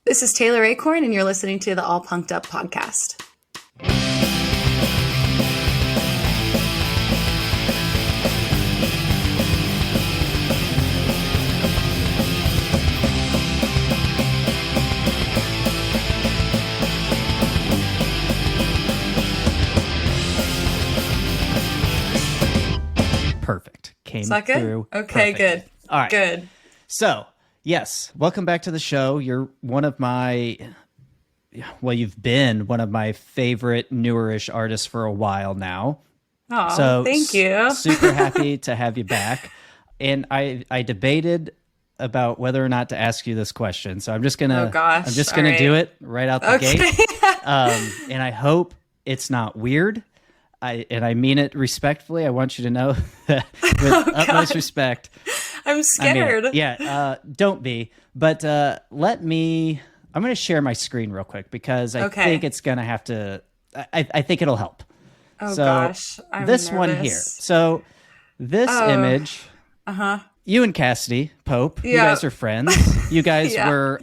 This is Taylor Acorn, and you're listening to the All Punked Up podcast. Perfect. Came Is that good? through. Okay, perfect. good. All right. Good. So, yes, welcome back to the show. You're one of my, well, you've been one of my favorite newerish artists for a while now. Oh, So thank you. Super happy to have you back. And I debated about whether or not to ask you this question. So I'm just gonna do it right out the gate. And I hope it's not weird. I mean it respectfully. I want you to know that with utmost respect. I'm scared. Don't be. But I'm going to share my screen real quick because I think it's going to have to, I think it'll help. Oh, gosh. I'm this nervous. one here. So this image, you and Cassadee Pope, you guys are friends. You guys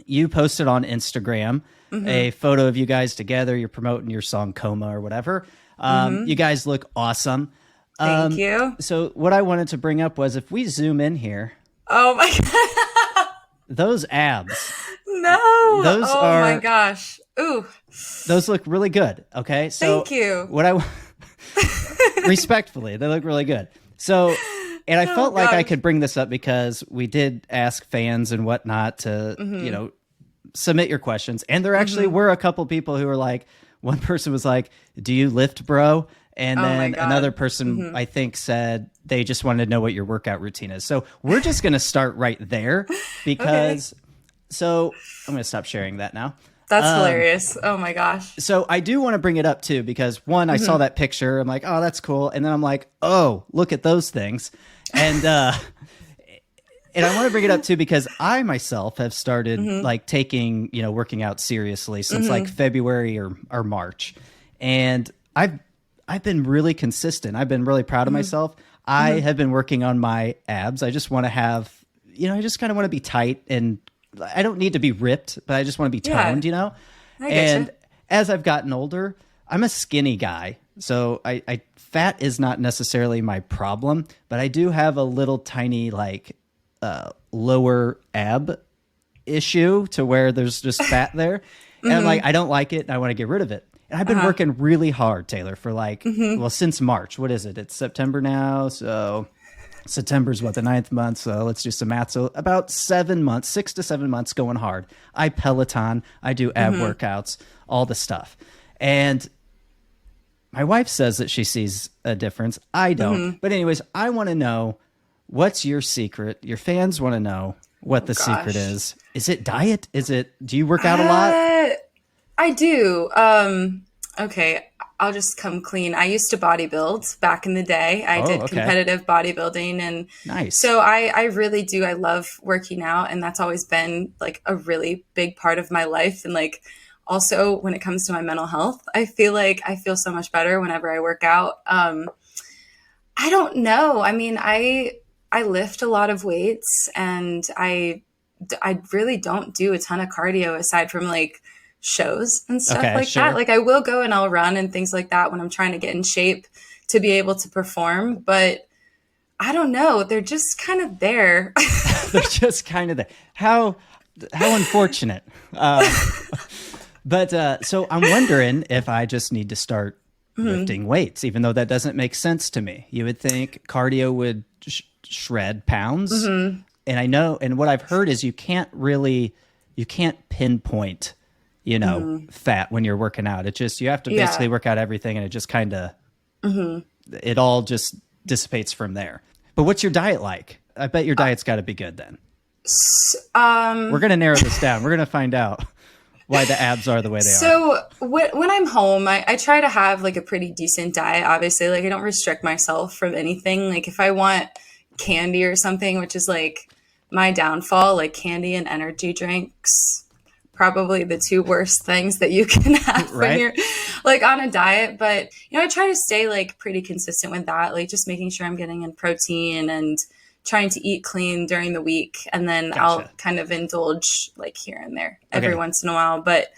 you posted on Instagram a photo of you guys together. You're promoting your song Coma or whatever. You guys look awesome. Thank you. So what I wanted to bring up was if we zoom in here. Oh my God. Those abs. No. Those are. Oh my gosh. Ooh. Those look really good. Okay. So thank you. Respectfully, they look really good. So, and I felt like I could bring this up because we did ask fans and whatnot to, submit your questions. And there actually were a couple people who were like, one person was like, "Do you lift, bro?" And then another person, I think, said they just wanted to know what your workout routine is. So we're just going to start right there because, so I'm going to stop sharing that now. That's hilarious. Oh my gosh. So I do want to bring it up too, because one, I saw that picture. I'm like, oh, that's cool. And then I'm like, oh, look at those things. And, and I want to bring it up too, because I myself have started like taking, working out seriously since like February or March. And I've been really consistent. I've been really proud of myself. I have been working on my abs. I just want to have, I just kind of want to be tight, and I don't need to be ripped, but I just want to be toned, And as I've gotten older, I'm a skinny guy. So I fat is not necessarily my problem, but I do have a little tiny like lower ab issue to where there's just fat there. And I'm like, I don't like it and I want to get rid of it. And I've been working really hard, Taylor, for like, since March. What is it? It's September now. So September's the 9th month. So let's do some math. So about 7 months, 6 to 7 months going hard. I Peloton, I do ab workouts, all the stuff. And my wife says that she sees a difference. I don't. But anyways, I want to know, what's your secret? Your fans want to know what the secret is. Is it diet? Do you work out a lot? I do. Okay, I'll just come clean. I used to bodybuild back in the day. I did competitive bodybuilding, and nice. So I really do. I love working out, and that's always been like a really big part of my life. And like also when it comes to my mental health, I feel like I feel so much better whenever I work out. I don't know. I mean, I lift a lot of weights, and I really don't do a ton of cardio aside from like shows and stuff that. Like I will go and I'll run and things like that when I'm trying to get in shape to be able to perform, but I don't know. They're just kind of there. They're just kind of there. How unfortunate. But so I'm wondering if I just need to start lifting weights, even though that doesn't make sense to me. You would think cardio would shred pounds. And I know, and what I've heard is you can't pinpoint, fat when you're working out. It just, you have to basically work out everything, and it just kind of, it all just dissipates from there. But what's your diet like? I bet your diet's got to be good then. We're going to narrow this down. We're going to find out why the abs are the way they are. So when I'm home, I try to have like a pretty decent diet. Obviously, like I don't restrict myself from anything. Like if I want candy or something, which is like my downfall, like candy and energy drinks, probably the two worst things that you can have when you're like on a diet. But, I try to stay like pretty consistent with that, like just making sure I'm getting in protein and trying to eat clean during the week, and then I'll Gotcha. kind of indulge like here and there every Okay. once in a while. But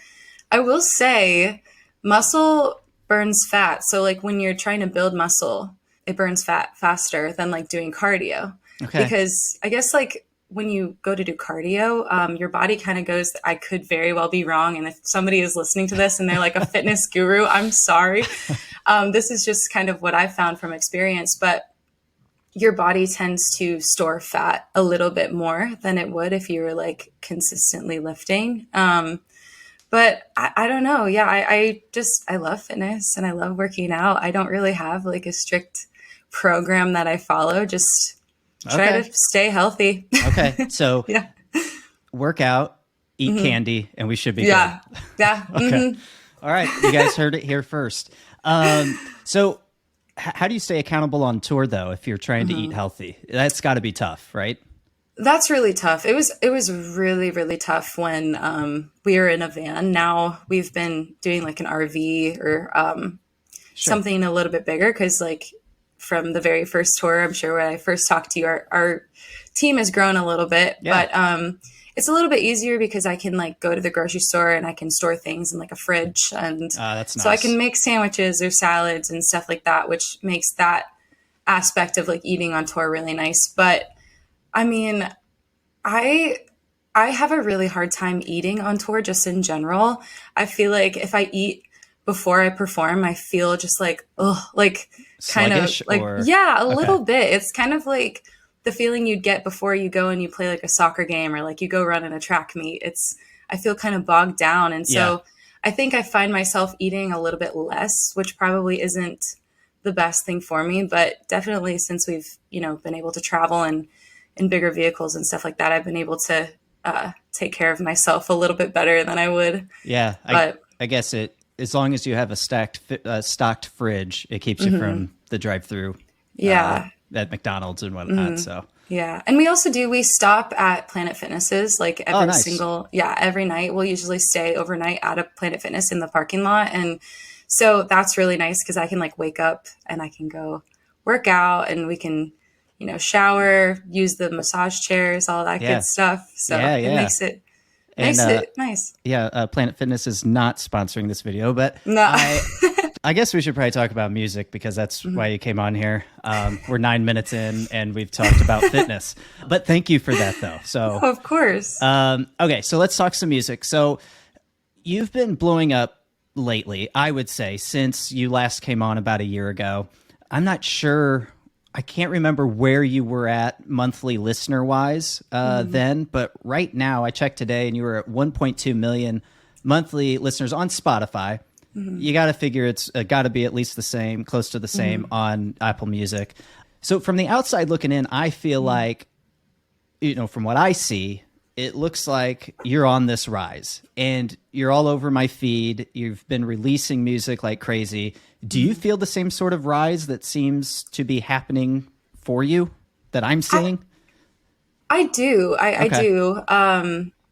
I will say muscle burns fat. So like when you're trying to build muscle, it burns fat faster than like doing cardio. Okay. Because I guess like when you go to do cardio, your body kind of goes, I could very well be wrong. And if somebody is listening to this and they're like a fitness guru, I'm sorry. This is just kind of what I found from experience. But your body tends to store fat a little bit more than it would if you were like consistently lifting. But I don't know. Yeah, I love fitness and I love working out. I don't really have like a strict program that I follow. Just try to stay healthy. Okay. So Yeah. work out, eat candy, and we should be Yeah. good. Yeah. Okay. All right. You guys heard it here first. So how do you stay accountable on tour though, if you're trying to eat healthy? That's got to be tough, right? That's really tough. It was really, really tough when we were in a van. Now we've been doing like an RV or something a little bit bigger because like from the very first tour, I'm sure when I first talked to you, our team has grown a little bit, but it's a little bit easier because I can like go to the grocery store and I can store things in like a fridge. And that's nice. so I can make sandwiches or salads and stuff like that, which makes that aspect of like eating on tour really nice. But I mean, I have a really hard time eating on tour just in general. I feel like if I eat before I perform, I feel just like, like kind of sluggish like, or... yeah, a little bit. It's kind of like the feeling you'd get before you go and you play like a soccer game or like you go run in a track meet. I feel kind of bogged down. And so I think I find myself eating a little bit less, which probably isn't the best thing for me, but definitely since we've, been able to travel and in bigger vehicles and stuff like that, I've been able to take care of myself a little bit better than I would. Yeah. I guess as long as you have a stocked fridge, it keeps you from the drive-through. At McDonald's and whatnot. So yeah. And we stop at Planet Fitnesses like every night. We'll usually stay overnight at a Planet Fitness in the parking lot. And so that's really nice because I can like wake up and I can go work out and we can, shower, use the massage chairs, all that good stuff. So it makes it nice. Yeah. Planet Fitness is not sponsoring this video, but no. I guess we should probably talk about music because that's why you came on here. We're 9 minutes in and we've talked about fitness, but thank you for that though. So of course. Okay. So let's talk some music. So you've been blowing up lately, I would say, since you last came on about a year ago. I'm not sure. I can't remember where you were at monthly listener wise then, but right now I checked today and you were at 1.2 million monthly listeners on Spotify. You got to figure it's got to be at least the same, close to the same on Apple Music. So from the outside looking in, I feel like, from what I see, it looks like you're on this rise and you're all over my feed. You've been releasing music like crazy. Do you feel the same sort of rise that seems to be happening for you that I'm seeing? I do. I do.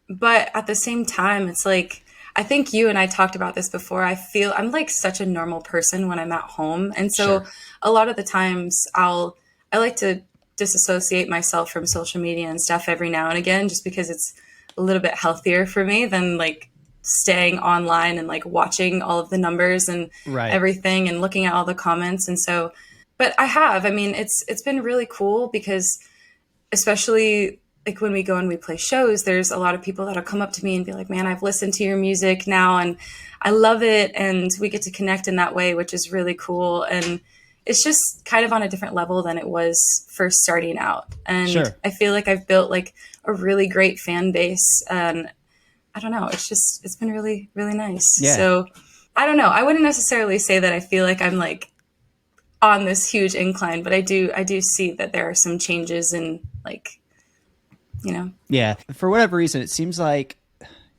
But at the same time, it's like, I think you and I talked about this before. I feel I'm like such a normal person when I'm at home. And so a lot of the times I like to disassociate myself from social media and stuff every now and again, just because it's a little bit healthier for me than like staying online and like watching all of the numbers and everything and looking at all the comments. And so, but it's been really cool because especially like when we go and we play shows, there's a lot of people that'll come up to me and be like, man, I've listened to your music now and I love it. And we get to connect in that way, which is really cool. And it's just kind of on a different level than it was first starting out. And I feel like I've built like a really great fan base and I don't know, it's been really, really nice. Yeah. So I don't know. I wouldn't necessarily say that I feel like I'm like on this huge incline, but I do see that there are some changes in like, Yeah. For whatever reason, it seems like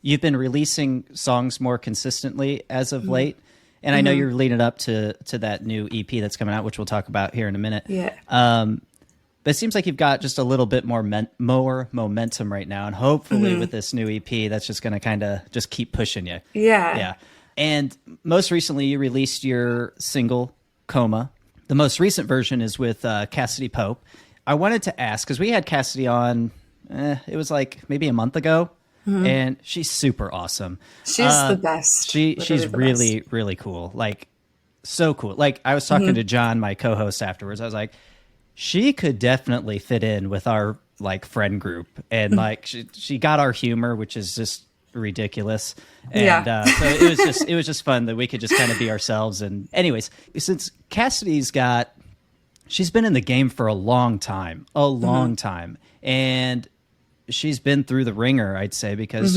you've been releasing songs more consistently as of late. And I know you're leading up to that new EP that's coming out, which we'll talk about here in a minute. Yeah. But it seems like you've got just a little bit more momentum right now. And hopefully with this new EP, that's just going to kind of just keep pushing you. Yeah. Yeah. And most recently, you released your single, Coma. The most recent version is with Cassadee Pope. I wanted to ask, because we had Cassadee on, it was like maybe a month ago, and she's super awesome. She's the best. She's really, really cool. Like, so cool. Like, I was talking to John, my co-host, afterwards. I was like, she could definitely fit in with our like friend group, and like she got our humor, which is just ridiculous. And so it was just fun that we could just kind of be ourselves. And anyways, since she's been in the game for a long time, and she's been through the ringer, I'd say, because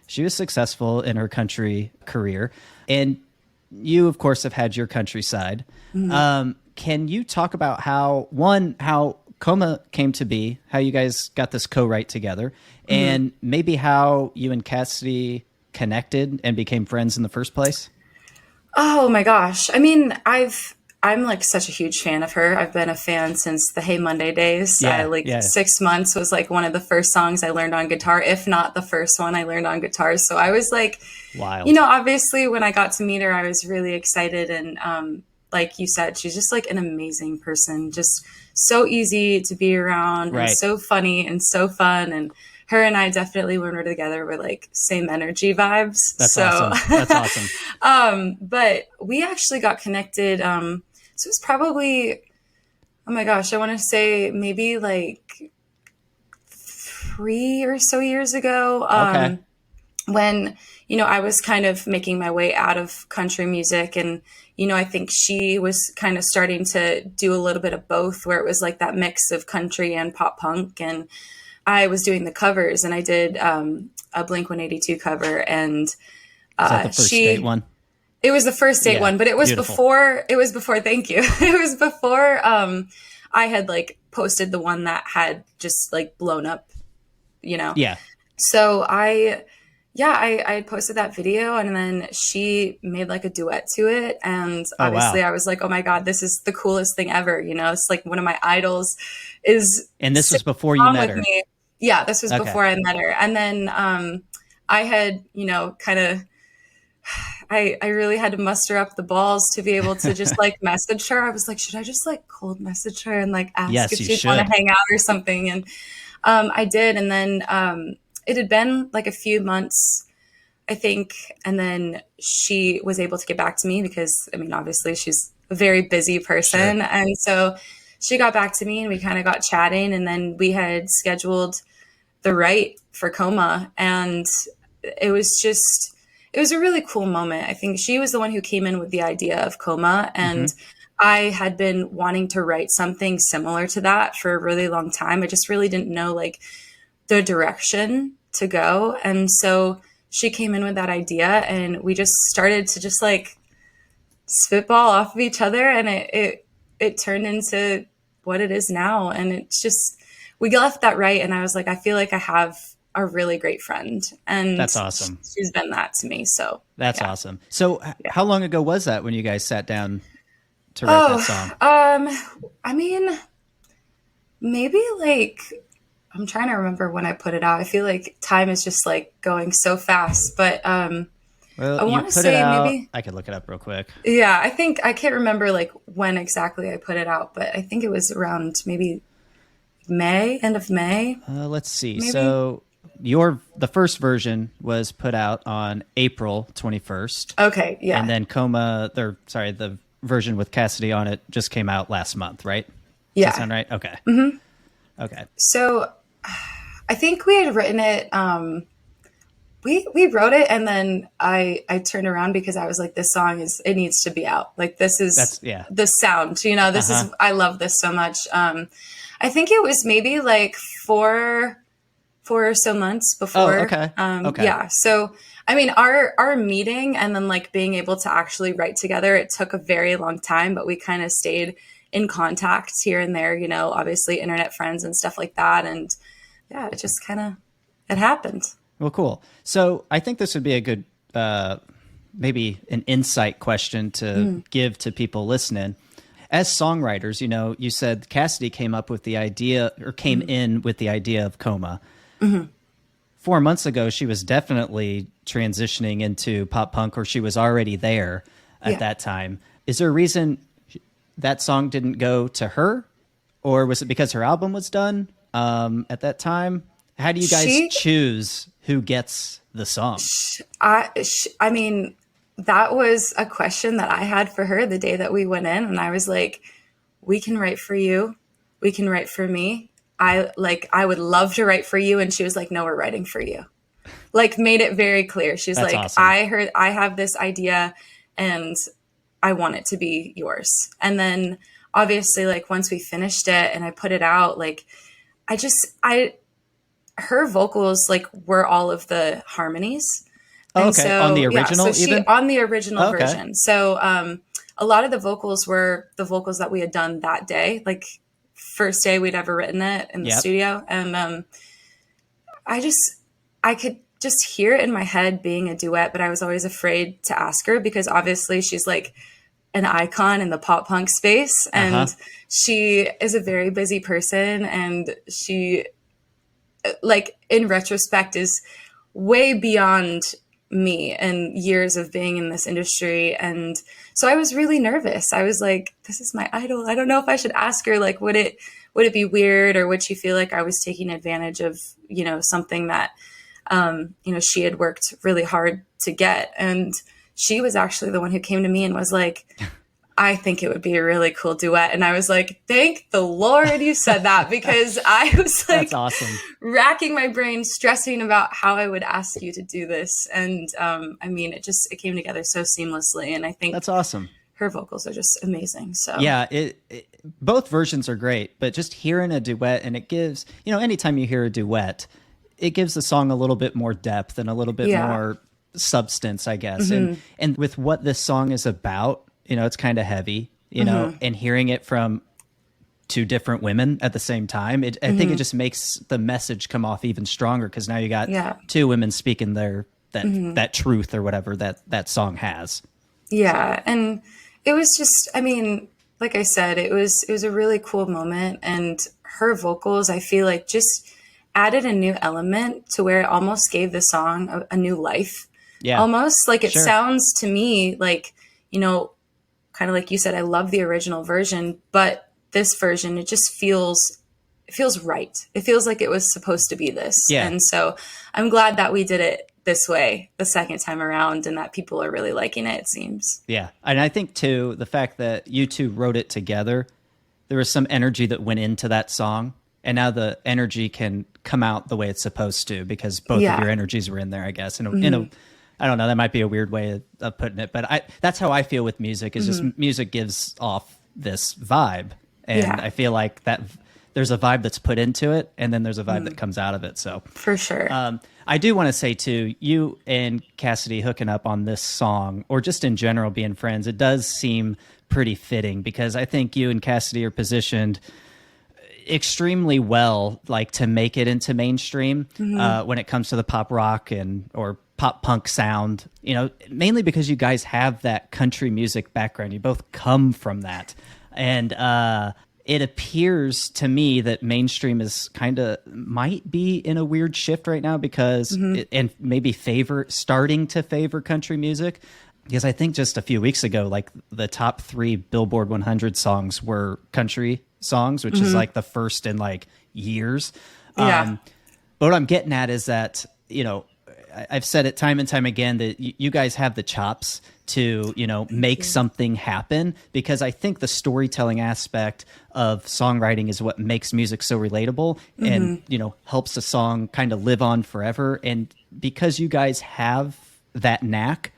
she was successful in her country career, and you of course have had your countryside. Can you talk about how Coma came to be, how you guys got this co-write together, and maybe how you and Cassadee connected and became friends in the first place? Oh my gosh. I mean, I'm like such a huge fan of her. I've been a fan since the Hey Monday days. 6 months was like one of the first songs I learned on guitar, if not the first one I learned on guitar. So I was like, wild. Obviously when I got to meet her, I was really excited. And like you said, she's just like an amazing person, just so easy to be around and so funny and so fun. And her and I definitely, when we're together, we're like same energy vibes. That's awesome. That's awesome. But we actually got connected. So it was probably, oh my gosh, I want to say maybe like 3 or so years ago. When, I was kind of making my way out of country music, and, I think she was kind of starting to do a little bit of both, where it was like that mix of country and pop punk. And I was doing the covers, and I did a Blink-182 cover, and is that the first date one? It was the first date one, but it was before, thank you. It was before I had like posted the one that had just like blown up, Yeah. So I had posted that video, and then she made like a duet to it. And obviously I was like, oh my God, this is the coolest thing ever. It's like one of my idols is. And this was before you met her. Me. Yeah, this was before I met her. And then I had, kind of, I really had to muster up the balls to be able to just like message her. I was like, should I just like cold message her and like ask if she'd want to hang out or something? And I did. And then it had been like a few months, I think. And then she was able to get back to me because, I mean, obviously she's a very busy person. Sure. And so she got back to me, and we kind of got chatting, and then we had scheduled the write for Coma. And it was a really cool moment. I think she was the one who came in with the idea of Coma, and I had been wanting to write something similar to that for a really long time. I just really didn't know like the direction to go. And so she came in with that idea, and we just started to just like spitball off of each other, and it turned into what it is now. And it's just, we left that right. And I was like, I feel like I have a really great friend, and that's awesome. She's been that to me. So that's awesome. So how long ago was that when you guys sat down to write that song? I mean, maybe like, I'm trying to remember when I put it out. I feel like time is just like going so fast, but well, I want to say maybe I could look it up real quick. Yeah, I think I can't remember like when exactly I put it out, but I think it was around maybe end of May. Let's see. Maybe? So the first version was put out on April 21st. Okay, yeah. And then the version with Cassadee on it just came out last month, right? Yeah. Does that sound right? Okay. Okay. So I think we had written it. We wrote it, and then I turned around because I was like, this song it needs to be out. Like this is the sound, this is, I love this so much. I think it was maybe like four or so months before. Oh, okay. Okay. Yeah. So, I mean, our meeting and then like being able to actually write together, it took a very long time, but we kind of stayed in contact here and there, obviously internet friends and stuff like that. And yeah, it just it happened. Well, cool. So I think this would be a good, maybe an insight question to give to people listening. As songwriters, you said Cassadee came up with the idea, or came in with the idea of Coma. 4 months ago, she was definitely transitioning into pop punk, or she was already there at that time. Is there a reason that song didn't go to her, or was it because her album was done at that time? How do you guys choose who gets the song? I mean, that was a question that I had for her the day that we went in, and I was like, we can write for you. We can write for me. I would love to write for you. And she was like, no, we're writing for you. Like, made it very clear. She's That's like, awesome. I have this idea and I want it to be yours. And then obviously, like, once we finished it and I put it out, like, her vocals, like, were all of the harmonies. Oh, okay. So, on the original, on the original version. So, a lot of the vocals were the vocals that we had done that day, like first day we'd ever written it in the studio. And I could just hear it in my head being a duet, but I was always afraid to ask her because obviously she's like an icon in the pop punk space. And she is a very busy person. And she, like, in retrospect, is way beyond me and years of being in this industry. And so I was really nervous. I was like, this is my idol. I don't know if I should ask her, like, would it be weird, or would she feel like I was taking advantage of, you know, something that, you know, she had worked really hard to get. And she was actually the one who came to me and was like, I think it would be a really cool duet. And I was like, thank the Lord you said that, because I was like, that's awesome, racking my brain, stressing about how I would ask you to do this. And I mean, it came together so seamlessly. And I think that's awesome. Her vocals are just amazing. So yeah, both versions are great, but just hearing a duet, and it gives, you know, anytime you hear a duet, it gives the song a little bit more depth and a little bit more substance, I guess. And with what this song is about, you know, it's kind of heavy, you know, and hearing it from two different women at the same time, I think it just makes the message come off even stronger, because now you got two women speaking that truth or whatever that song has. Yeah. And it was just, I mean, like I said, it was a really cool moment. And her vocals, I feel like, just added a new element to where it almost gave the song a new life. Yeah. Almost like it sounds to me like, you know, kind of like you said, I love the original version, but this version, it just feels right. It feels like it was supposed to be this. Yeah. And so I'm glad that we did it this way the second time around, and that people are really liking it seems. Yeah. And I think too, the fact that you two wrote it together, there was some energy that went into that song, and now the energy can come out the way it's supposed to, because both of your energies were in there, I guess, in a I don't know, that might be a weird way of putting it, but that's how I feel with music, is just music gives off this vibe. And I feel like that there's a vibe that's put into it, and then there's a vibe that comes out of it. So for sure. I do want to say too, you and Cassadee hooking up on this song, or just in general being friends, it does seem pretty fitting, because I think you and Cassadee are positioned extremely well, like, to make it into mainstream when it comes to the pop rock or pop punk sound, you know, mainly because you guys have that country music background. You both come from that. And it appears to me that mainstream is might be in a weird shift right now, because and maybe starting to favor country music. Because I think just a few weeks ago, like, the top 3 Billboard 100 songs were country songs, which is like the first in like years. But what I'm getting at is that, you know, I've said it time and time again that you guys have the chops to, you know, make something happen, because I think the storytelling aspect of songwriting is what makes music so relatable and, you know, helps a song kind of live on forever. And because you guys have that knack,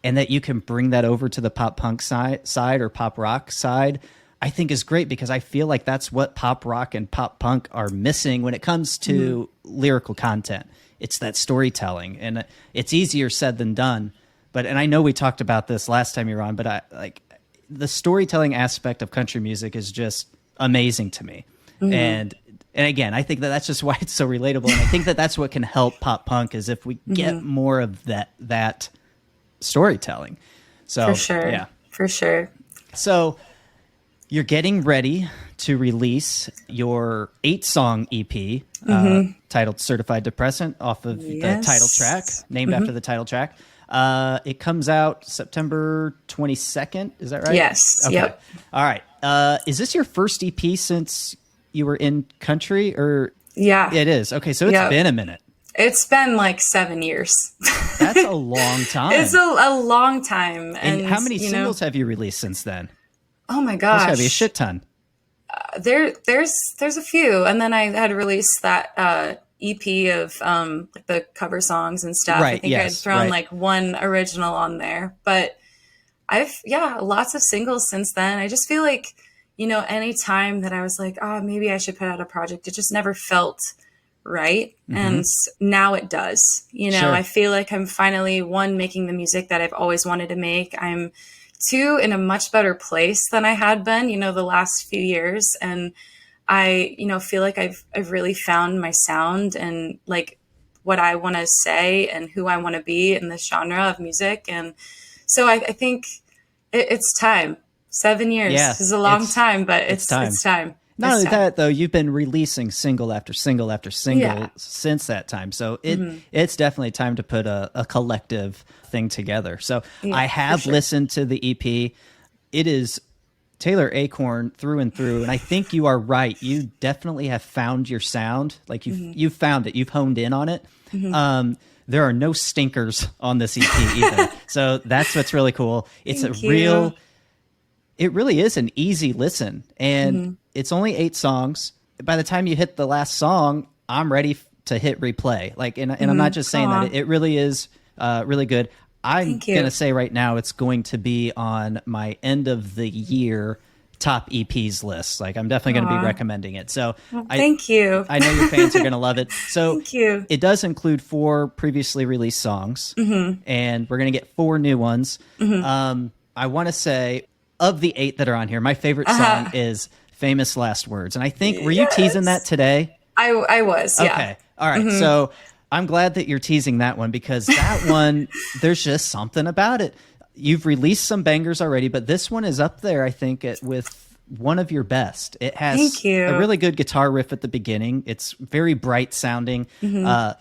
and that you can bring that over to the pop punk side or pop rock side, I think is great, because I feel like that's what pop rock and pop punk are missing when it comes to lyrical content. It's that storytelling, and it's easier said than done. And I know we talked about this last time you were on, but the storytelling aspect of country music is just amazing to me. And again, I think that's just why it's so relatable. And I think that's what can help pop punk, is if we get more of that storytelling. So for sure. So you're getting ready to release your 8-song EP titled Certified Depressant, off of the title track, named after the title track. It comes out September 22nd. Is that right? Yes. Okay. Yep. All right. Is this your first EP since you were in country, or Yeah. it is? Okay. So it's Yep. been a minute. It's been like 7 years. That's a long time. It's a long time. And how many singles have you released since then? Oh my There's gosh. gotta be a shit ton. There's a few. And then I had released that EP of like the cover songs and stuff. Right, I think yes, I had thrown right. like one original on there. But lots of singles since then. I just feel like, any time that I was like, oh, maybe I should put out a project, it just never felt right. And now it does. Sure. I feel like I'm finally, one, making the music that I've always wanted to make. I'm two, in a much better place than I had been, the last few years. And I, feel like I've really found my sound and like what I want to say and who I want to be in this genre of music. And so I think it's time. 7 years is a long time, but it's time. Not only that, though, you've been releasing single after single after single since that time. So it's definitely time to put a collective thing together. So I have listened to the EP. It is Taylor Acorn through and through. And I think you are right. You definitely have found your sound. Like you've found it. You've honed in on it. There are no stinkers on this EP either. So that's what's really cool. It's it really is an easy listen. And it's only 8 songs. By the time you hit the last song, I'm ready to hit replay. Like, and I'm not just saying that. It really is really good. I'm going to say right now it's going to be on my end of the year top EPs list. Like, I'm definitely going to be recommending it. So thank you. I know your fans are going to love it. So thank you. It does include 4 previously released songs, and we're going to get 4 new ones. I want to say, of the 8 that are on here, my favorite song is Famous Last Words. And I think, were you teasing that today? I was, yeah. Okay. All right. So I'm glad that you're teasing that one, because that one, there's just something about it. You've released some bangers already, but this one is up there, I think, with one of your best. It has a really good guitar riff at the beginning. It's very bright sounding,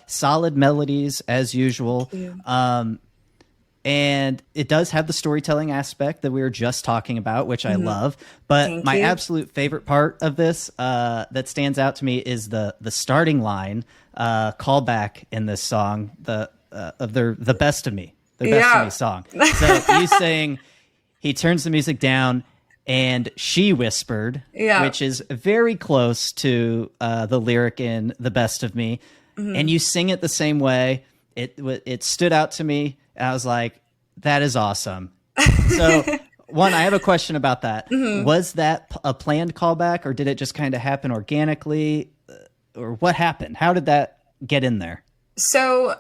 solid melodies as usual. And it does have the storytelling aspect that we were just talking about, which I love. But my absolute favorite part of this that stands out to me is the starting line callback in this song, the Best of Me, the Best of Me song. So you saying, he turns the music down and she whispered, which is very close to the lyric in The Best of Me. And you sing it the same way. It stood out to me. I was like, that is awesome. So, one, I have a question about that. Was that a planned callback, or did it just kind of happen organically? Or what happened? How did that get in there? So,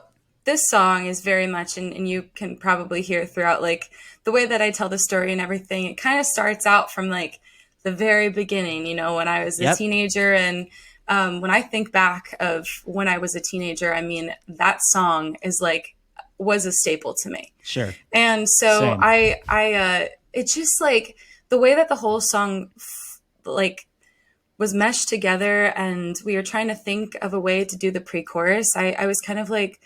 this song is very much, and you can probably hear throughout, like, the way that I tell the story and everything, it kind of starts out from, like, the very beginning, when I was a teenager. And when I think back of when I was a teenager, I mean, that song was a staple to me. Sure. And so Same. it's just like the way that the whole song was meshed together, and we were trying to think of a way to do the pre-chorus. I was kind of like,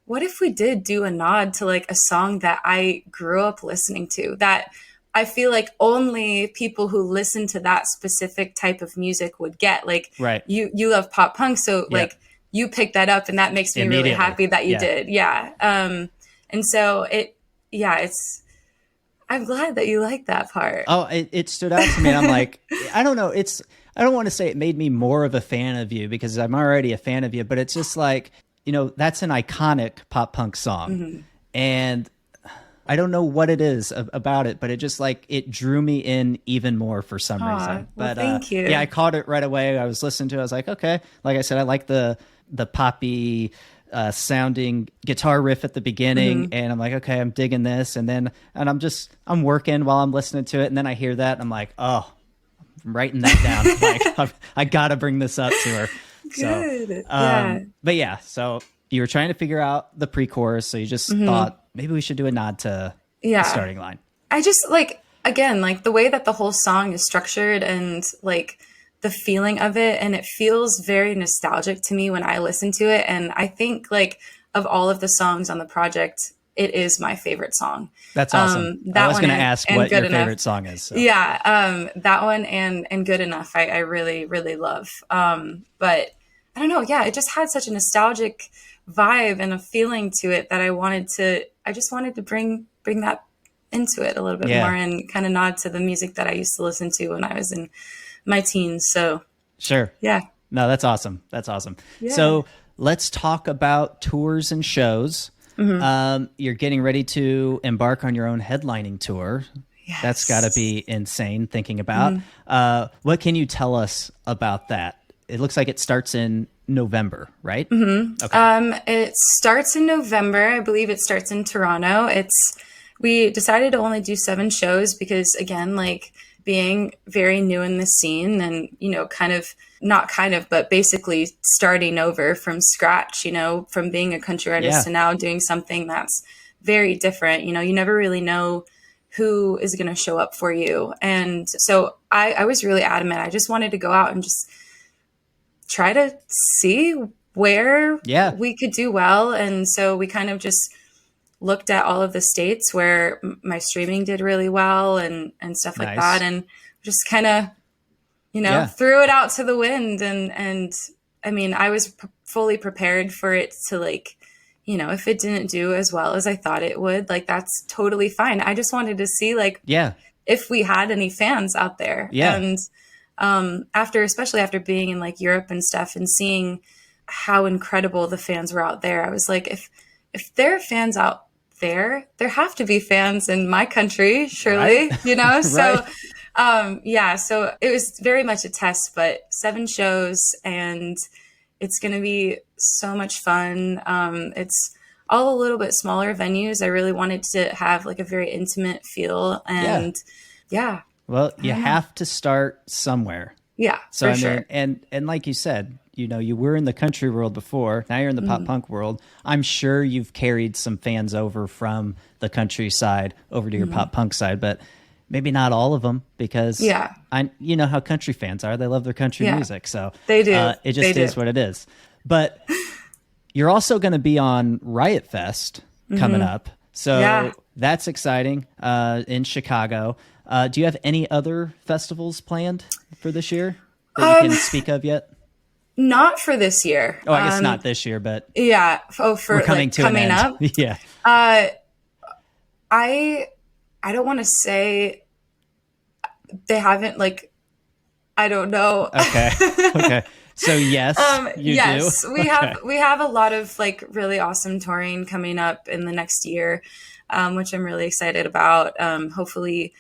what if we did do a nod to like a song that I grew up listening to, that I feel like only people who listen to that specific type of music would get. Like, you love pop punk, so like you picked that up, and that makes me really happy that you did. Yeah. And so I'm glad that you like that part. Oh, it stood out to me. And I'm like, I don't know. I don't want to say it made me more of a fan of you, because I'm already a fan of you, but it's just like, that's an iconic pop punk song. And I don't know what it is about it, but it just it drew me in even more for some reason. But thank you. Yeah, I caught it right away. I was listening to it. I was like, okay. Like I said, I like the poppy sounding guitar riff at the beginning, and I'm like, okay, I'm digging this. And I'm working while I'm listening to it, and then I hear that, and I'm like, oh, I'm writing that down. Like, I gotta bring this up to her. Good. So, but yeah, so you were trying to figure out the pre-chorus, so you just thought maybe we should do a nod to the starting line. I just again, the way that the whole song is structured, and the feeling of it, and it feels very nostalgic to me when I listen to it. And I think of all of the songs on the project, it is my favorite song. That's awesome. I That was one going to ask what Good your Enough. favorite song is. So. Yeah, that one and Good Enough, I really, really love. But I don't know. Yeah, it just had such a nostalgic vibe and a feeling to it that I just wanted to bring that into it a little bit more and kind of nod to the music that I used to listen to when I was in my teens. So sure. Yeah. No, that's awesome. That's awesome. Yeah. So let's talk about tours and shows. You're getting ready to embark on your own headlining tour. Yes. That's got to be insane thinking about. What can you tell us about that? It looks like it starts in November, right? Okay. It starts in November. I believe it starts in Toronto. We decided to only do 7 shows because, again, like being very new in the scene and, but basically starting over from scratch, from being a country artist to now doing something that's very different. You never really know who is going to show up for you. And so I was really adamant. I just wanted to go out and just try to see where we could do well. And so we kind of just looked at all of the states where my streaming did really well and stuff like that. And just kind of, threw it out to the wind. And I mean, I was fully prepared for it to if it didn't do as well as I thought it would, that's totally fine. I just wanted to see if we had any fans out there. Yeah. And especially after being in Europe and stuff and seeing how incredible the fans were out there, I was like, if there are fans out there have to be fans in my country, surely, right. So, so it was very much a test, but 7 shows and it's going to be so much fun. It's all a little bit smaller venues. I really wanted to have a very intimate feel and Well, you have to start somewhere. Yeah, so for I sure. mean, and like you said, you were in the country world before. Now you're in the pop punk world. I'm sure you've carried some fans over from the countryside over to your pop punk side, but maybe not all of them because you know how country fans are. They love their country music, so they do. It just is what it is. But you're also going to be on Riot Fest coming up, so that's exciting in Chicago. Do you have any other festivals planned for this year that you can speak of yet? Not for this year. Oh, I guess not this year, but for we're coming to coming an end. up. Yeah. I don't want to say they haven't I don't know. Okay. Okay. So yes, you do. We have a lot of really awesome touring coming up in the next year, which I'm really excited about. Hopefully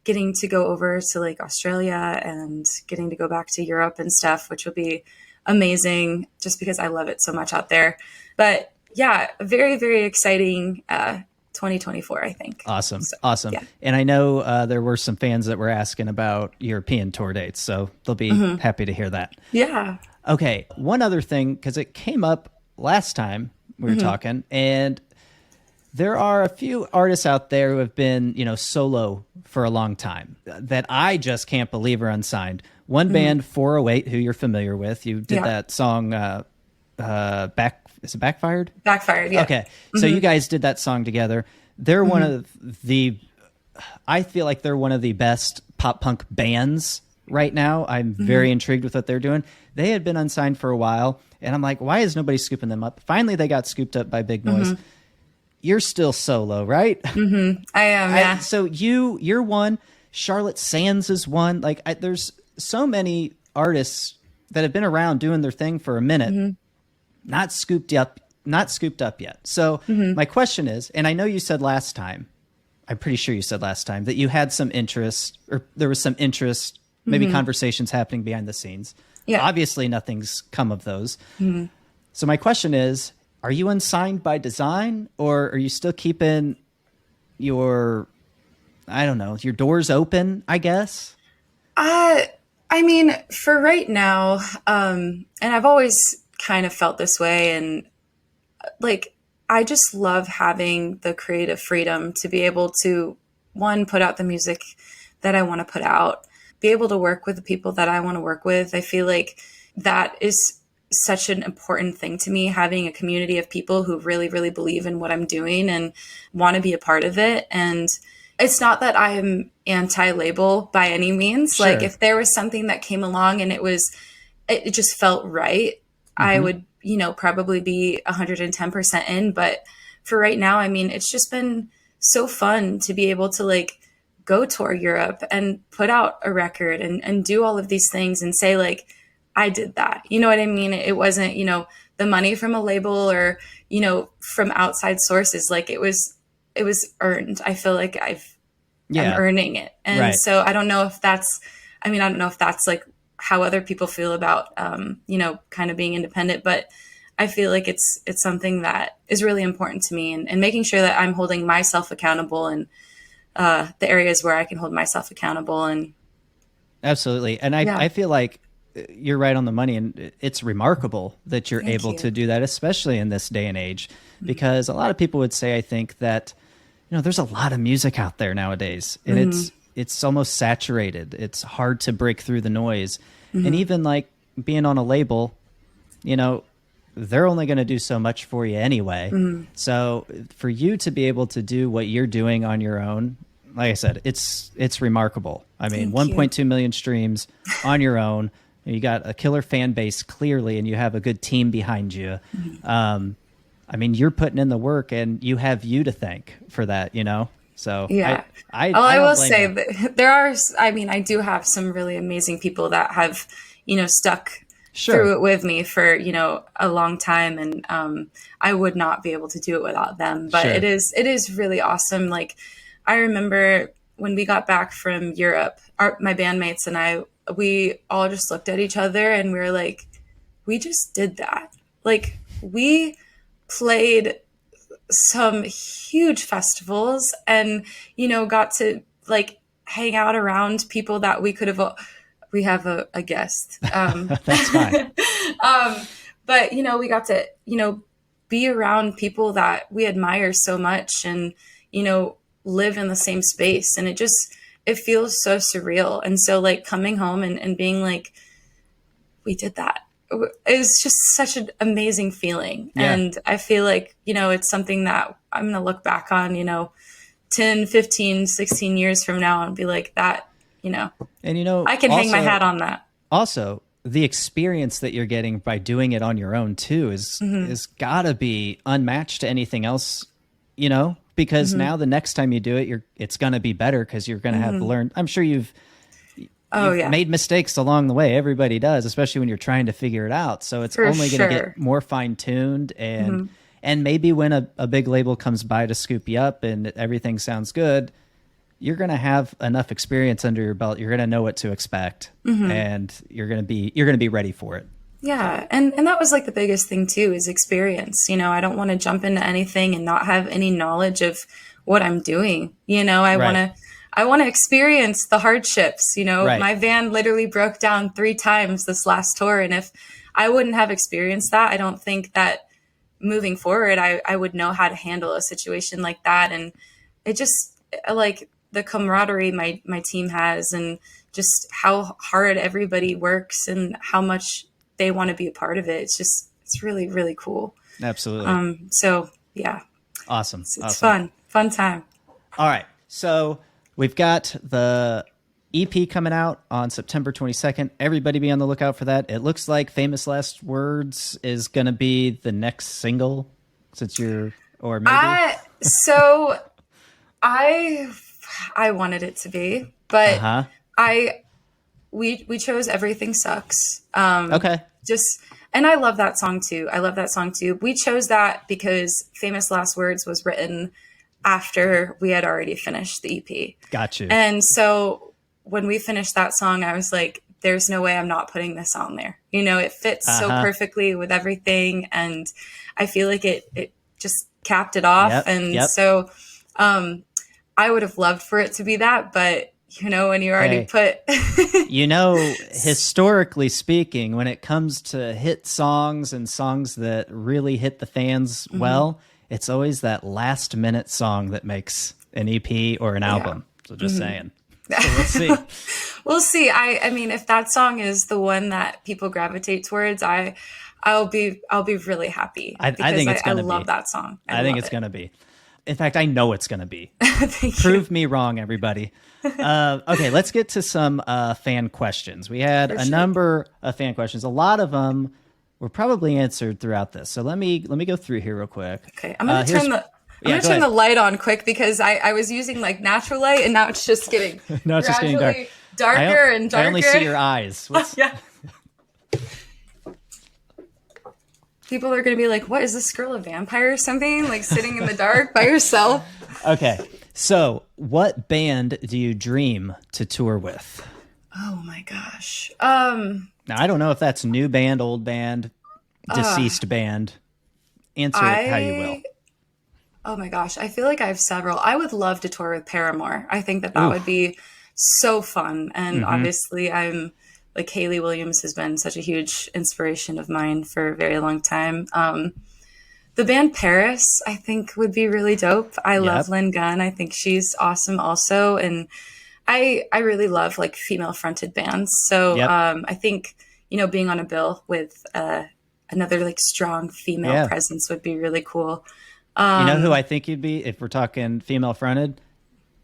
getting to go over to Australia and getting to go back to Europe and stuff, which will be amazing just because I love it so much out there. But yeah, very, very exciting 2024, I think. Awesome. Awesome. Yeah. And I know there were some fans that were asking about European tour dates, so they'll be happy to hear that. Yeah. Okay. One other thing, because it came up last time we were talking, and there are a few artists out there who have been, solo for a long time that I just can't believe are unsigned. One band, 408, who you're familiar with, you did that song, is it Backfired? Backfired, yeah. Okay. So you guys did that song together. They're one of I feel like they're one of the best pop punk bands right now. I'm very intrigued with what they're doing. They had been unsigned for a while, and I'm like, why is nobody scooping them up? Finally, they got scooped up by Big Noise. You're still solo, right? I am, yeah. So you're one. Charlotte Sands is one. There's so many artists that have been around doing their thing for a minute, not scooped up yet. So my question is, and I know you said last time, I'm pretty sure you said last time that you had some interest, or there was some interest, maybe conversations happening behind the scenes. Yeah. Obviously, nothing's come of those. So my question is, are you unsigned by design, or are you still keeping your doors open, I guess? I mean, for right now, and I've always kind of felt this way, and I just love having the creative freedom to be able to, one, put out the music that I want to put out, be able to work with the people that I want to work with. I feel like that is such an important thing to me, having a community of people who really, really believe in what I'm doing and want to be a part of it. And it's not that I'm anti-label by any means. Sure. Like if there was something that came along and it just felt right, I would, probably be 110% in. But for right now, I mean, it's just been so fun to be able to like go tour Europe and put out a record and do all of these things and say like, I did that. You know what I mean? It wasn't, the money from a label or, from outside sources. Like it was earned. I feel like I'm earning it. And so I don't know if that's like how other people feel about, kind of being independent, but I feel like it's something that is really important to me and making sure that I'm holding myself accountable and the areas where I can hold myself accountable. And absolutely. And I feel like you're right on the money, and it's remarkable that you're able to do that, especially in this day and age, because a lot of people would say, I think that, there's a lot of music out there nowadays, and it's almost saturated. It's hard to break through the noise. And even like being on a label, they're only going to do so much for you anyway. So for you to be able to do what you're doing on your own, like I said, it's remarkable. I mean, 1.2 million streams on your own. You got a killer fan base clearly, and you have a good team behind you. I mean, you're putting in the work, and you have you to thank for that, So yeah, I will say that there are. I mean, I do have some really amazing people that have, stuck through it with me for a long time, and I would not be able to do it without them. But it is really awesome. Like I remember when we got back from Europe, my bandmates and we all just looked at each other and we were like, we just did that. Like we played some huge festivals and, got to like hang out around people that we could have, we have a guest. That's fine. But, we got to, be around people that we admire so much and, live in the same space. And it feels so surreal. And so like coming home and being like, we did that. It's just such an amazing feeling. Yeah. And I feel like, it's something that I'm going to look back on, 10, 15, 16 years from now and be like that, and I can hang my hat on that. Also, the experience that you're getting by doing it on your own too is gotta be unmatched to anything else, because now the next time you do it, it's going to be better because you're going to have learned. I'm sure you've made mistakes along the way. Everybody does, especially when you're trying to figure it out. So it's only going to get more fine tuned and maybe when a big label comes by to scoop you up and everything sounds good, you're going to have enough experience under your belt. You're going to know what to expect and you're going to be ready for it. Yeah. And that was like the biggest thing too, is experience. I don't want to jump into anything and not have any knowledge of what I'm doing. I want to experience the hardships. My van literally broke down 3 times this last tour. And if I wouldn't have experienced that, I don't think that moving forward, I would know how to handle a situation like that. And it just like the camaraderie my team has and just how hard everybody works and how much they want to be a part of it. It's really, really cool. Absolutely. So yeah. Awesome. It's fun time. All right. So we've got the EP coming out on September 22nd. Everybody be on the lookout for that. It looks like Famous Last Words is going to be the next single or maybe. So I wanted it to be, but we chose Everything Sucks. Okay. And I love that song too. We chose that because Famous Last Words was written after we had already finished the EP. Got you. And so when we finished that song, I was like, there's no way I'm not putting this on there. It fits so perfectly with everything. And I feel like it just capped it off. So I would have loved for it to be that, but when you already put historically speaking, when it comes to hit songs and songs that really hit the fans well, it's always that last minute song that makes an EP or an album. So just saying. So let's see. We'll see. I mean, if that song is the one that people gravitate towards, I I'll be really happy I because think it's I gonna love be. that song. I I think love it's it. gonna be. In fact, I know it's gonna be. Thank you. Prove me wrong, everybody. Okay, let's get to some fan questions. We had For a sure. number of fan questions. A lot of them were probably answered throughout this. So let me go through here real quick. Okay, I'm gonna Here's turn the I'm yeah, gonna go turn ahead. the light on quick because I was using like natural light and now it's just getting No, it's just getting dark. gradually darker and I only see darker. your eyes. What's Yeah. People are gonna be like, "What is this girl, a vampire or something? Like sitting in the dark by herself?" okay? So, what band do you dream to tour with? Oh my gosh. Now, I don't know if that's new band, old band, deceased band. Answer it how you will. I Oh my gosh, I feel like I have several. I would love to tour with Paramore. I think that that Ooh, would be so fun. And mm-hmm. obviously, I'm like Haley Williams has been such a huge inspiration of mine for a very long time. The band Paris, I think, would be really dope. I love Yep, Lynn Gunn. I think she's awesome also. And I really love like female fronted bands. So yep, I think, being on a bill with another like strong female yeah. presence would be really cool. You know who I think you'd be if we're talking female fronted?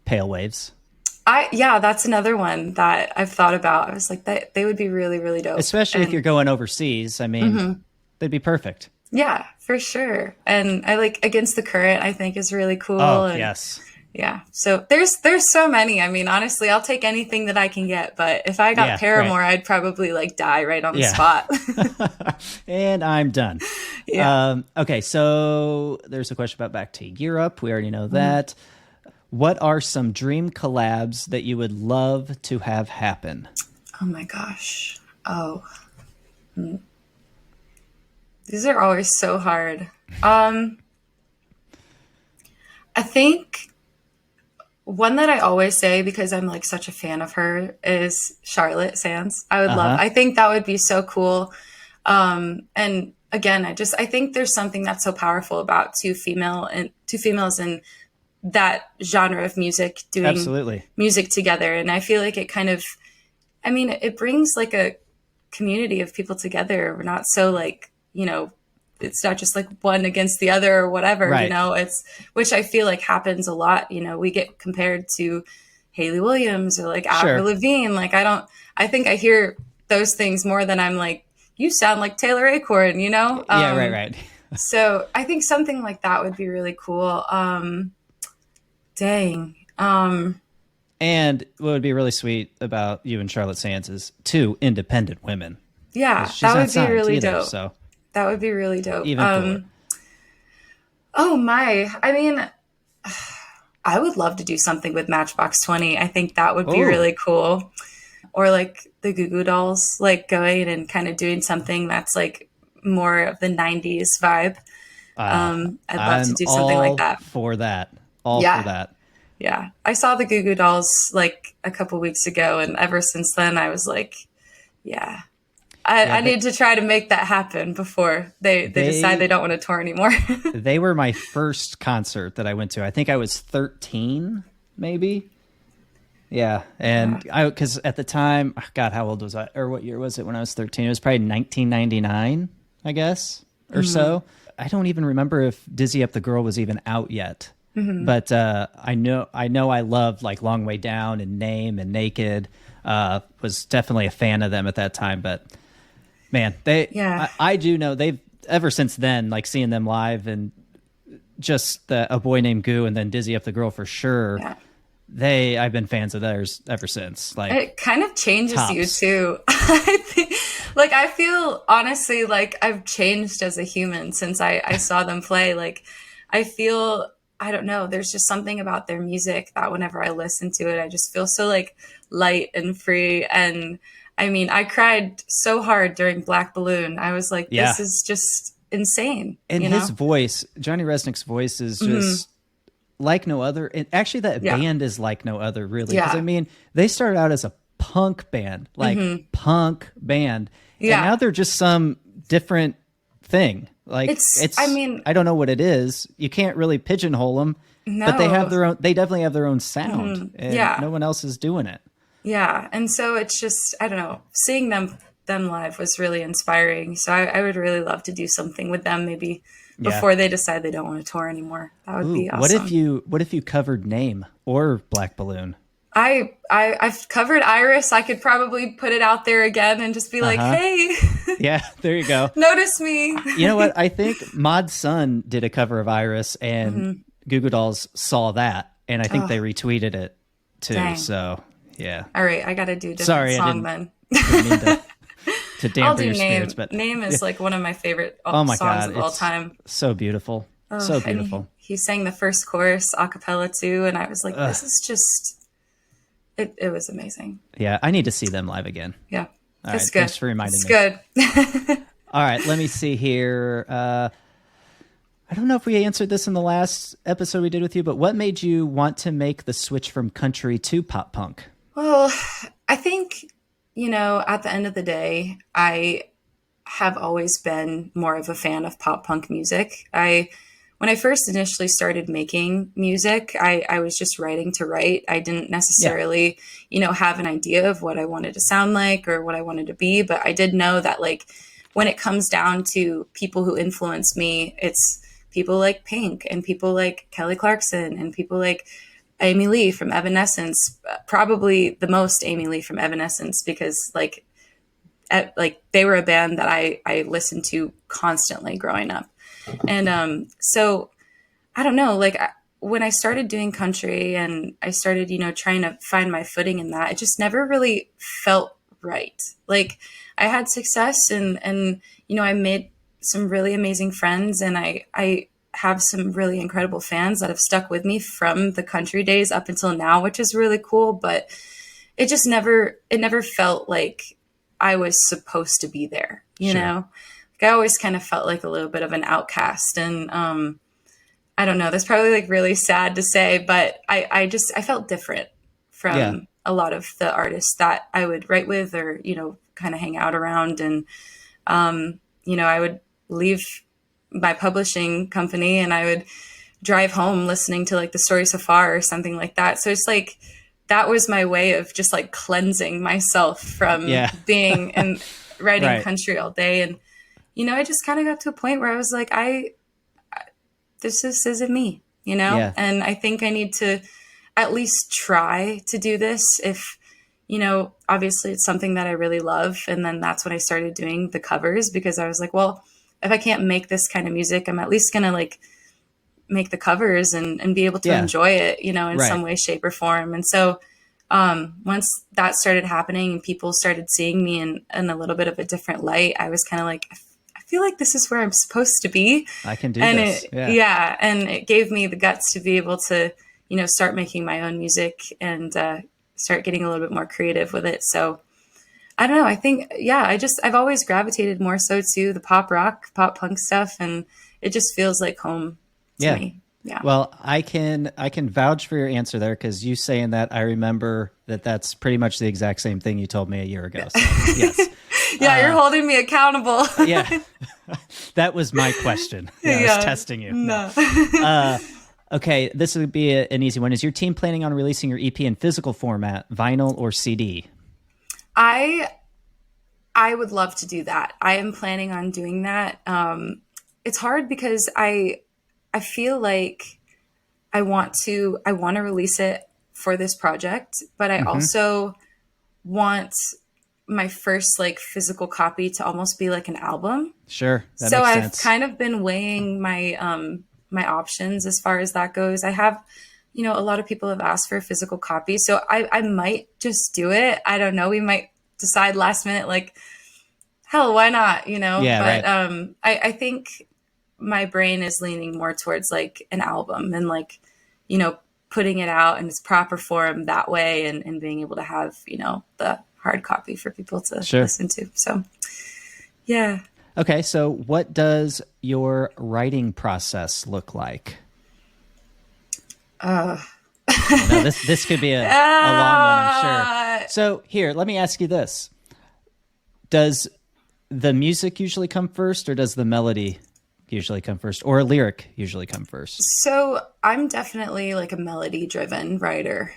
Pale Waves. Yeah, that's another one that I've thought about. I was like, that they would be really, really dope. Especially if And you're going overseas. I mean, they'd be perfect. yeah, for sure. And I like Against the Current, I think is really cool. Oh, And yes. yeah, so there's so many. I mean, honestly, I'll take anything that I can get. But if I got Yeah, right. Paramore, I'd probably like die right on the Yeah. spot. And I'm done. Yeah. Okay, so there's a question about Back to Europe. We already know that. What are some dream collabs that you would love to have happen? Oh my gosh. Oh, these are always so hard. I think one that I always say because I'm like such a fan of her is Charlotte Sands. I would Uh love. huh. I think that would be so cool. And again, I think there's something that's so powerful about two females in that genre of music doing Absolutely. music together. And I feel like it kind of, I mean, it brings like a community of people together. We're not so like, it's not just like one against the other or whatever, Right. it's, which I feel like happens a lot. We get compared to Haley Williams or like Avril Sure. Lavigne. Like, I think I hear those things more than I'm like, you sound like Taylor Acorn, Yeah, right, right. So I think something like that would be really cool. Dang. And what would be really sweet about you and Charlotte Sands is two independent women. Yeah, 'Cause she's that not would be signed really either, dope. so That would be really dope. even cooler. Oh my. I mean, I would love to do something with Matchbox 20. I think that would be Oh, really cool. Or like the Goo Goo Dolls, like going and kind of doing something that's like more of the 90s vibe. I'd love to I'm do something like all that. for that. All for Yeah. that. Yeah. I saw the Goo Goo Dolls like a couple weeks ago. And ever since then, I was like, yeah, Yeah, I need to try to make that happen before they decide they they don't want to tour anymore. they were my first concert that I went to. I think I was 13, maybe. Yeah, and because at the time, oh God, how old was I? Or what year was it when I was 13? It was probably 1999, I guess, or so. I don't even remember if Dizzy Up the Girl was even out yet. But I know I loved like Long Way Down and Name and Naked. Was definitely a fan of them at that time. But man, Yeah. I do know they've ever since then, like seeing them live and just A Boy Named Goo and then Dizzy Up the Girl for sure. Yeah. I've been fans of theirs ever since. Like It kind of changes you tops. too. I think, like I feel honestly like I've changed as a human since I saw them play. Like I feel I don't know, there's just something about their music that whenever I listen to it, I just feel so like light and free. And I mean, I cried so hard during Black Balloon. I was like, Yeah. this is just insane. And you know? his voice, Johnny Resnick's voice is just like no other. And actually, that Yeah. band is like no other, really. Because Yeah. I mean, they started out as a punk band, like punk band, Yeah. and now they're just some different thing. Like I mean, I don't know what it is. You can't really pigeonhole them, but they have no. their own. They definitely have their own sound, and Yeah. no one else is doing it. Yeah. And so it's just, I don't know, seeing them them live was really inspiring. So I would really love to do something with them, maybe Yeah. before they decide they don't want to tour anymore. That would be awesome. What if you covered Name or Black Balloon? I've covered Iris. I could probably put it out there again and just be like, hey, Yeah, there you go. notice me. You know what? I think Mod Sun did a cover of Iris, and Goo Goo Dolls saw that, and I think they retweeted it too. Dang. So yeah. All right, I got to do a different Sorry, song then. Didn't mean to dampen I'll do your Name. spirits, but Name is like one of my favorite my songs God, of all it's time. so beautiful. So beautiful. He sang the first chorus a cappella too, and I was like, this is just, it was amazing. Yeah, I need to see them live again. Yeah, All it's right, good. thanks for reminding it's me. Good. All right, let me see here. I don't know if we answered this in the last episode we did with you, but what made you want to make the switch from country to pop punk? Well, I think, at the end of the day, I have always been more of a fan of pop punk music. When I first initially started making music, I was just writing to write. I didn't necessarily, have an idea of what I wanted to sound like or what I wanted to be, but I did know that like when it comes down to people who influence me, it's people like Pink and people like Kelly Clarkson and people like Amy Lee from Evanescence, probably the most Amy Lee from Evanescence, because like they were a band that I listened to constantly growing up. And so I don't know, like when I started doing country and I started, trying to find my footing in that, it just never really felt right. Like I had success and I made some really amazing friends, and I have some really incredible fans that have stuck with me from the country days up until now, which is really cool. But it just never felt like I was supposed to be there, you know? Like I always kind of felt like a little bit of an outcast. And I don't know, that's probably like really sad to say, but I felt different from a lot of the artists that I would write with or, kind of hang out around. And, I would leave my publishing company and I would drive home listening to like The Story So Far or something like that. So it's like, that was my way of just like cleansing myself from being and writing country all day. And, I just kind of got to a point where I was like, this just isn't me, and I think I need to at least try to do this if, obviously it's something that I really love. And then that's when I started doing the covers, because I was like, well, if I can't make this kind of music, I'm at least going to like make the covers and be able to enjoy it, in some way, shape or form. And so once that started happening and people started seeing me in a little bit of a different light, I was kind of like, I feel like this is where I'm supposed to be. I can do and this. And it gave me the guts to be able to, start making my own music and start getting a little bit more creative with it. So I don't know. I think, I've always gravitated more so to the pop rock, pop punk stuff. And it just feels like home to me. Yeah. Well, I can vouch for your answer there, because you saying that, I remember that's pretty much the exact same thing you told me a year ago. So, yes. You're holding me accountable. Yeah. That was my question. I was testing you. No. Okay, this would be an easy one. Is your team planning on releasing your EP in physical format, vinyl or CD? I would love to do that. I am planning on doing that. It's hard because I feel like I want to release it for this project, but I also want my first like physical copy to almost be like an album. Sure. That so makes I've sense. kind of been weighing my my options as far as that goes. I have, a lot of people have asked for a physical copy, so I might just do it. I don't know. We might decide last minute, like, hell, why not? Yeah, but I think my brain is leaning more towards like an album and like, putting it out in its proper form that way and being able to have, the hard copy for people to listen to. So, yeah. Okay. So what does your writing process look like? This could be a long one, I'm sure. So here, let me ask you this. Does the music usually come first, or does the melody usually come first, or a lyric usually come first? So I'm definitely like a melody driven writer.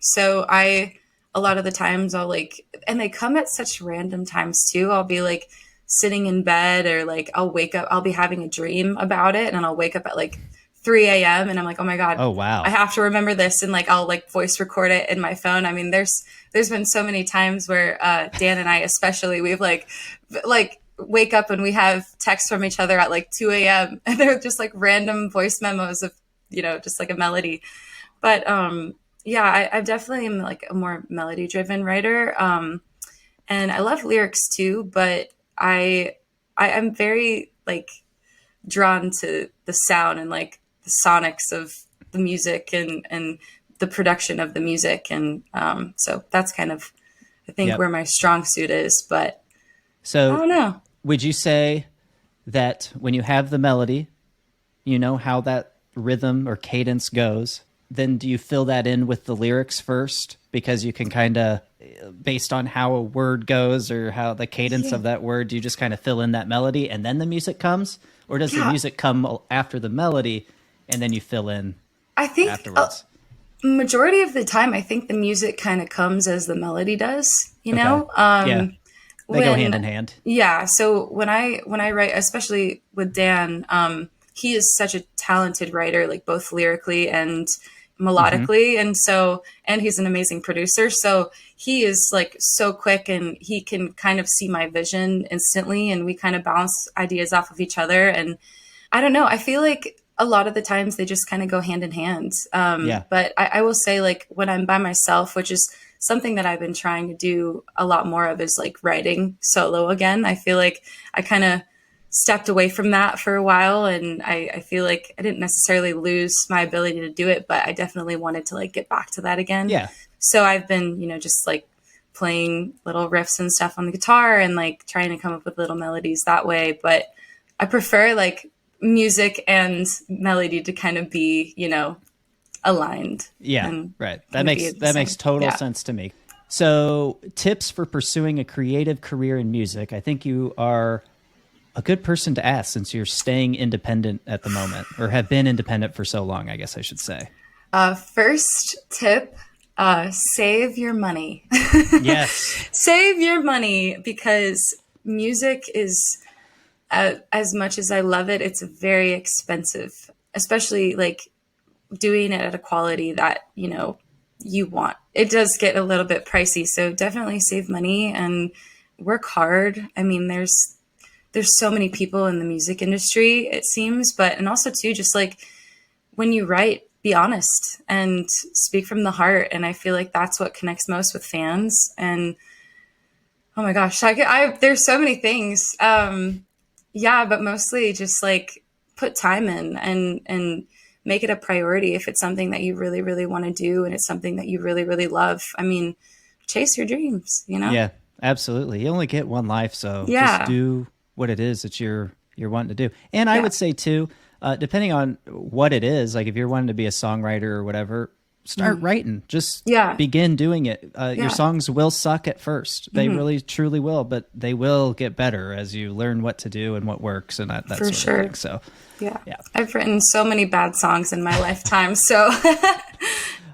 So I a lot of the times I'll like, and they come at such random times too. I'll be like sitting in bed, or like I'll wake up, I'll be having a dream about it, and I'll wake up at like 3 a.m. and I'm like, oh my God, Oh, I wow. have to remember this. And like, I'll like voice record it in my phone. I mean, there's been so many times where Dan and I, especially, we've like wake up and we have texts from each other at like 2 a.m. and they're just like random voice memos of, just like a melody. But yeah, I definitely am like a more melody driven writer. And I love lyrics too, but I am very like drawn to the sound and like the sonics of the music, and the production of the music. And so that's kind of, I think, Yep. where my strong suit is. But I So don't know. would you say that when you have the melody, you know how that rhythm or cadence goes, then do you fill that in with the lyrics first? Because you can kind of, based on how a word goes or how the cadence Yeah. of that word, do you just kind of fill in that melody and then the music comes? Or does the Yeah. music come after the melody and then you fill in I think afterwards? majority of the time, I think the music kind of comes as the melody does, Okay. Yeah. They go hand in when, hand. yeah. So when I write, especially with Dan, he is such a talented writer, like both lyrically and Hmm. melodically. And he's an amazing producer. So he is like so quick, and he can kind of see my vision instantly, and we kind of bounce ideas off of each other. And I don't know. I feel like a lot of the times they just kind of go hand in hand. Yeah. But I will say, like, when I'm by myself, which is something that I've been trying to do a lot more of, is like writing solo again. I feel like I kind of stepped away from that for a while, and I feel like I didn't necessarily lose my ability to do it, but I definitely wanted to like get back to that again. Yeah. So I've been, just like playing little riffs and stuff on the guitar, and like trying to come up with little melodies that way. But I prefer like music and melody to kind of be, aligned Yeah, and right. That kind of be makes the that same. makes total Yeah. sense to me. So, tips for pursuing a creative career in music. I think you are a good person to ask since you're staying independent at the moment, or have been independent for so long, I guess I should say. First tip, save your money. Yes. Save your money, because music is, as much as I love it, it's very expensive, especially like doing it at a quality that, you want. It does get a little bit pricey. So definitely save money and work hard. I mean, there's so many people in the music industry, it seems, but, and also too, just like when you write, be honest and speak from the heart. And I feel like that's what connects most with fans. And oh my gosh, there's so many things. Yeah, but mostly just like put time in, and make it a priority if it's something that you really, really want to do, and it's something that you really, really love. I mean, chase your dreams. Yeah, absolutely. You only get one life, so just Yeah. do what it is that you're wanting to do. And I Yeah. would say too, depending on what it is, like if you're wanting to be a songwriter or whatever, start writing. Just Yeah. begin doing it. Your Yeah. songs will suck at first. They really, truly will, but they will get better as you learn what to do and what works and that For sort sure. of thing. So, Yeah. yeah, I've written so many bad songs in my lifetime. So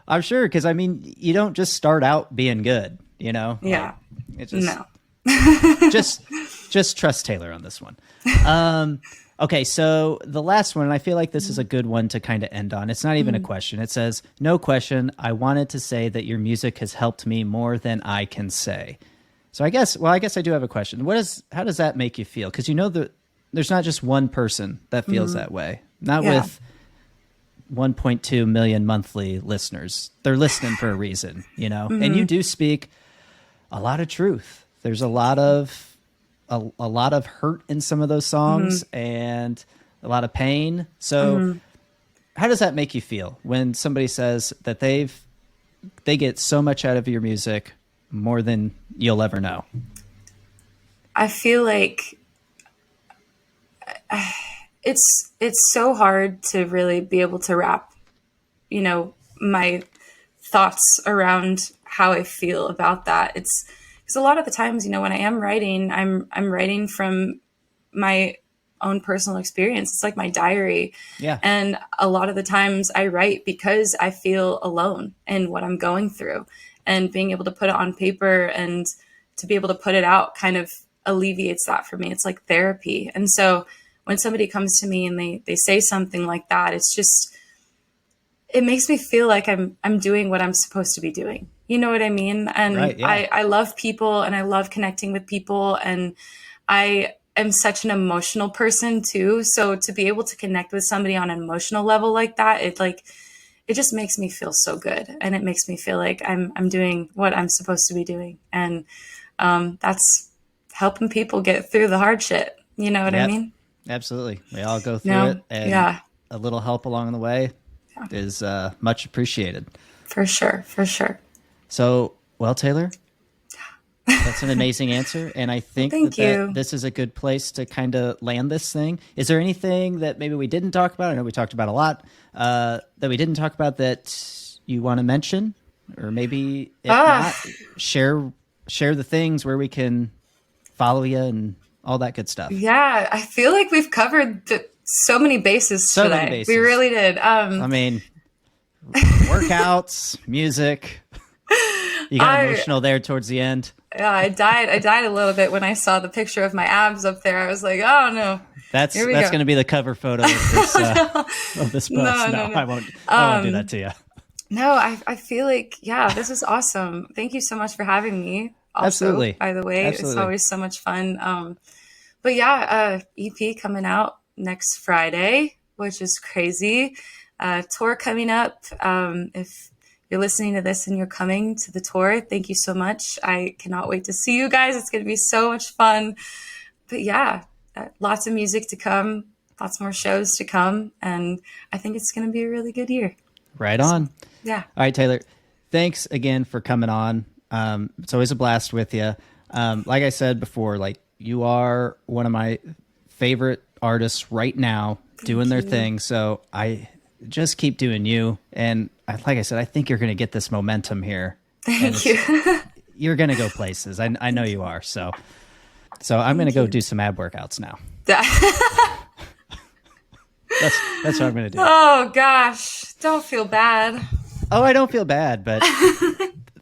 I'm sure because I mean, you don't just start out being good. You know, yeah. it just No. just just trust Taylor on this one. Okay, so the last one, and I feel like this is a good one to kind of end on. It's not even a question. It says, "No question. I wanted to say that your music has helped me more than I can say." So I guess I do have a question. How does that make you feel? Because there's not just one person that feels that way. Not Yeah. with 1.2 million monthly listeners. They're listening for a reason, And you do speak a lot of truth. There's a lot of hurt in some of those songs and a lot of pain. So how does that make you feel when somebody says that they get so much out of your music, more than you'll ever know? I feel like it's so hard to really be able to wrap, my thoughts around how I feel about that. It's because a lot of the times, when I am writing, I'm writing from my own personal experience. It's like my diary. Yeah. And a lot of the times I write because I feel alone in what I'm going through. and being able to put it on paper and to be able to put it out kind of alleviates that for me. It's like therapy. And so when somebody comes to me and they say something like that, it's just, it makes me feel like I'm doing what I'm supposed to be doing. You know what I mean? And Right, yeah. I love people and I love connecting with people, and I am such an emotional person too. So to be able to connect with somebody on an emotional level like that, it just makes me feel so good. And it makes me feel like I'm doing what I'm supposed to be doing. And that's helping people get through the hard shit. You know what I Yep. mean? Absolutely. We all go through No, it, and yeah, a little help along the way is much appreciated. for sure. For sure. So, well, Taylor, that's an amazing answer. And I think Thank that you. this is a good place to kind of land this thing. Is there anything that maybe we didn't talk about? I know we talked about a lot that we didn't talk about that you want to mention, or maybe if not, share the things where we can follow you and all that good stuff. Yeah, I feel like we've covered so many bases So today. many bases. We really did. I mean, workouts, music. You got emotional there towards the end. Yeah, I died a little bit when I saw the picture of my abs up there. I was like, oh no. That's Here we going go. to be the cover photo of this of this post. No. I won't do that to you. No, I feel like, yeah, this is awesome. Thank you so much for having me. Also, Absolutely. by the way, Absolutely. it's always so much fun. But yeah, EP coming out next Friday, which is crazy. Tour coming up. If you're listening to this and you're coming to the tour, thank you so much. I cannot wait to see you guys. It's going to be so much fun. But yeah, lots of music to come, lots more shows to come. And I think it's going to be a really good year. Right on. Yeah. All right, Taylor. Thanks again for coming on. It's always a blast with you. Like I said before, like, you are one of my favorite artists right now doing their thing. So I just keep doing you. And like I said, I think you're going to get this momentum here. Thank you. You're going to go places. I know you are. So I'm going to go do some ab workouts now. That's what I'm going to do. Oh gosh, don't feel bad. Oh, I don't feel bad, but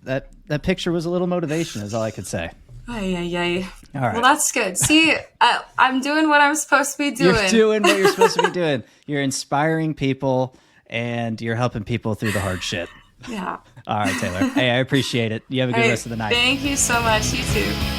that picture was a little motivation is all I could say. Ay. All right. Well, that's good. See, I'm doing what I'm supposed to be doing. You're doing what you're supposed to be doing. You're inspiring people, and you're helping people through the hard shit. Yeah. All right, Taylor. Hey, I appreciate it. You have a good rest of the night. Thank you so much. You too.